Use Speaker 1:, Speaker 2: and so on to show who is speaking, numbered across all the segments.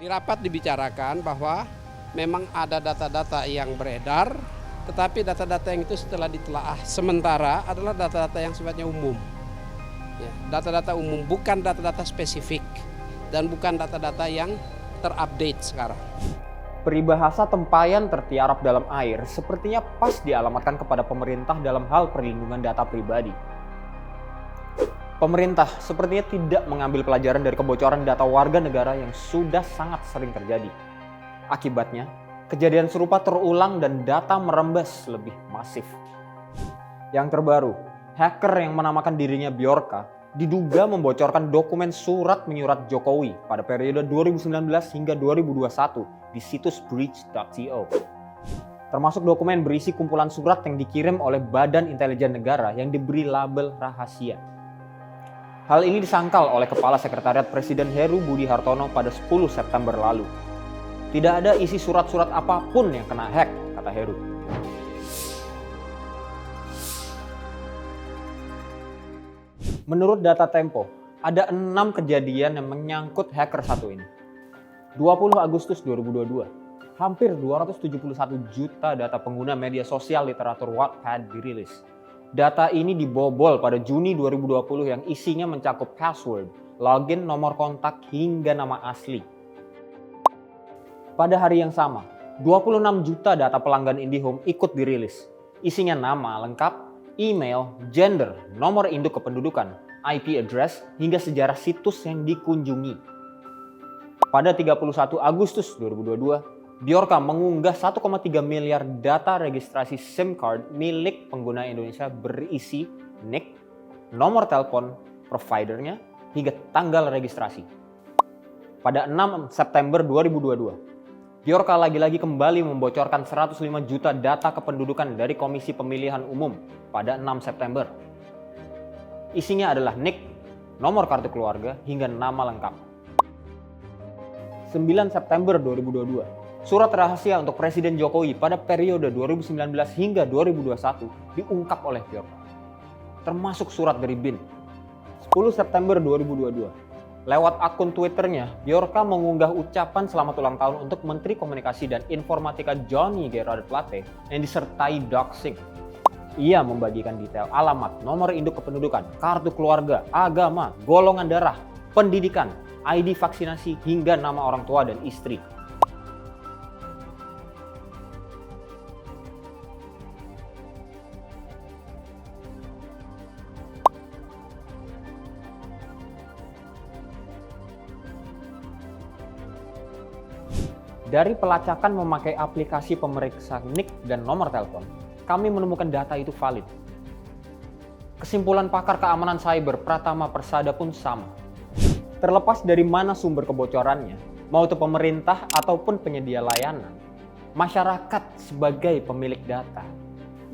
Speaker 1: Di rapat dibicarakan bahwa memang ada data-data yang beredar, tetapi data-data yang itu setelah ditelaah sementara adalah data-data yang sifatnya umum. Ya, data-data umum, bukan data-data spesifik dan bukan data-data yang terupdate sekarang.
Speaker 2: Peribahasa tempayan tertiarap dalam air sepertinya pas dialamatkan kepada pemerintah dalam hal perlindungan data pribadi. Pemerintah sepertinya tidak mengambil pelajaran dari kebocoran data warga negara yang sudah sangat sering terjadi. Akibatnya, kejadian serupa terulang dan data merembes lebih masif. Yang terbaru, hacker yang menamakan dirinya Bjorka diduga membocorkan dokumen surat menyurat Jokowi pada periode 2019 hingga 2021 di situs breach.co. Termasuk dokumen berisi kumpulan surat yang dikirim oleh Badan Intelijen Negara yang diberi label rahasia. Hal ini disangkal oleh Kepala Sekretariat Presiden Heru Budi Hartono pada 10 September lalu. Tidak ada isi surat-surat apapun yang kena hack, kata Heru. Menurut data Tempo, ada 6 kejadian yang menyangkut hacker satu ini. 20 Agustus 2022, hampir 271 juta data pengguna media sosial literatur Wattpad dirilis. Data ini dibobol pada Juni 2020 yang isinya mencakup password, login, nomor kontak, hingga nama asli. Pada hari yang sama, 26 juta data pelanggan IndiHome ikut dirilis. Isinya nama lengkap, email, gender, nomor induk kependudukan, IP address, hingga sejarah situs yang dikunjungi. Pada 31 Agustus 2022, Bjorka mengunggah 1,3 miliar data registrasi SIM card milik pengguna Indonesia berisi NIK, nomor telepon, providernya, hingga tanggal registrasi. Pada 6 September 2022, Bjorka lagi-lagi kembali membocorkan 105 juta data kependudukan dari Komisi Pemilihan Umum pada 6 September. Isinya adalah NIK, nomor kartu keluarga, hingga nama lengkap. 9 September 2022, surat rahasia untuk Presiden Jokowi pada periode 2019 hingga 2021 diungkap oleh Bjorka, termasuk surat dari BIN. 10 September 2022, lewat akun Twitternya, Bjorka mengunggah ucapan selamat ulang tahun untuk Menteri Komunikasi dan Informatika Johnny Gerard Plate yang disertai doxing. Ia membagikan detail alamat, nomor induk kependudukan, kartu keluarga, agama, golongan darah, pendidikan, ID vaksinasi, hingga nama orang tua dan istri. Dari pelacakan memakai aplikasi pemeriksa NIK dan nomor telepon, kami menemukan data itu valid. Kesimpulan pakar keamanan cyber Pratama Persada pun sama. Terlepas dari mana sumber kebocorannya, mau itu pemerintah ataupun penyedia layanan, masyarakat sebagai pemilik data.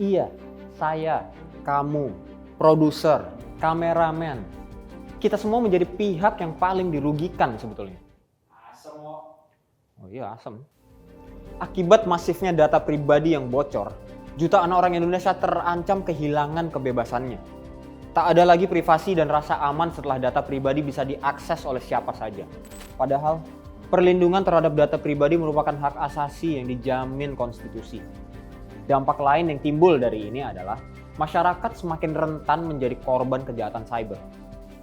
Speaker 2: Iya, saya, kamu, produser, kameramen, kita semua menjadi pihak yang paling dirugikan sebetulnya. Oh iya, asem. Akibat masifnya data pribadi yang bocor, jutaan orang Indonesia terancam kehilangan kebebasannya. Tak ada lagi privasi dan rasa aman setelah data pribadi bisa diakses oleh siapa saja. Padahal, perlindungan terhadap data pribadi merupakan hak asasi yang dijamin konstitusi. Dampak lain yang timbul dari ini adalah masyarakat semakin rentan menjadi korban kejahatan cyber.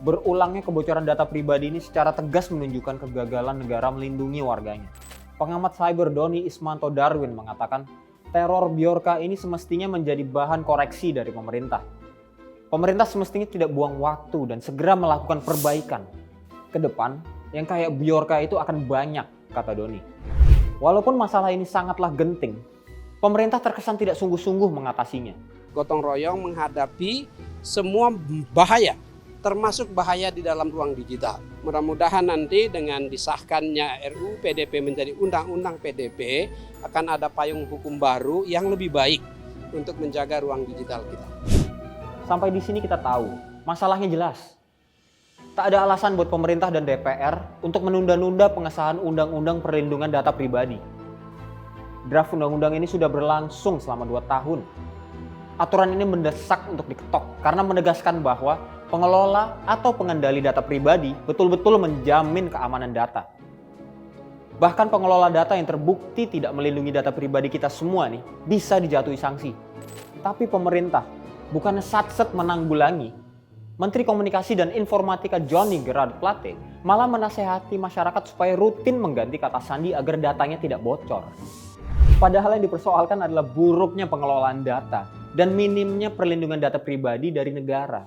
Speaker 2: Berulangnya kebocoran data pribadi ini secara tegas menunjukkan kegagalan negara melindungi warganya. Pengamat cyber Doni Ismanto Darwin mengatakan, teror Bjorka ini semestinya menjadi bahan koreksi dari pemerintah. Pemerintah semestinya tidak buang waktu dan segera melakukan perbaikan. Ke depan, yang kayak Bjorka itu akan banyak, kata Doni. Walaupun masalah ini sangatlah genting, pemerintah terkesan tidak sungguh-sungguh mengatasinya.
Speaker 1: Gotong royong menghadapi semua bahaya, termasuk bahaya di dalam ruang digital. Mudah-mudahan nanti dengan disahkannya RUU PDP menjadi Undang-Undang PDP akan ada payung hukum baru yang lebih baik untuk menjaga ruang digital kita.
Speaker 2: Sampai di sini kita tahu, masalahnya jelas. Tak ada alasan buat pemerintah dan DPR untuk menunda-nunda pengesahan Undang-Undang Perlindungan Data Pribadi. Draft undang-undang ini sudah berlangsung selama 2 tahun. Aturan ini mendesak untuk diketok karena menegaskan bahwa pengelola atau pengendali data pribadi betul-betul menjamin keamanan data. Bahkan pengelola data yang terbukti tidak melindungi data pribadi kita semua nih, bisa dijatuhi sanksi. Tapi pemerintah bukannya satset menanggulangi, Menteri Komunikasi dan Informatika Johnny Gerard Plate malah menasehati masyarakat supaya rutin mengganti kata sandi agar datanya tidak bocor. Padahal yang dipersoalkan adalah buruknya pengelolaan data dan minimnya perlindungan data pribadi dari negara.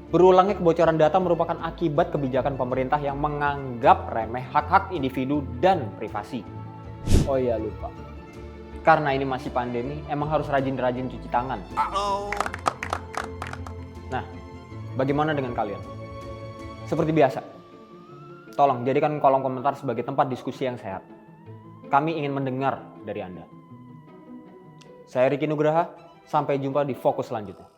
Speaker 2: Berulangnya kebocoran data merupakan akibat kebijakan pemerintah yang menganggap remeh hak-hak individu dan privasi. Oh iya, lupa. Karena ini masih pandemi, emang harus rajin-rajin cuci tangan. Nah, bagaimana dengan kalian? Seperti biasa, tolong jadikan kolom komentar sebagai tempat diskusi yang sehat. Kami ingin mendengar dari Anda. Saya Riki Nugraha, sampai jumpa di Fokus selanjutnya.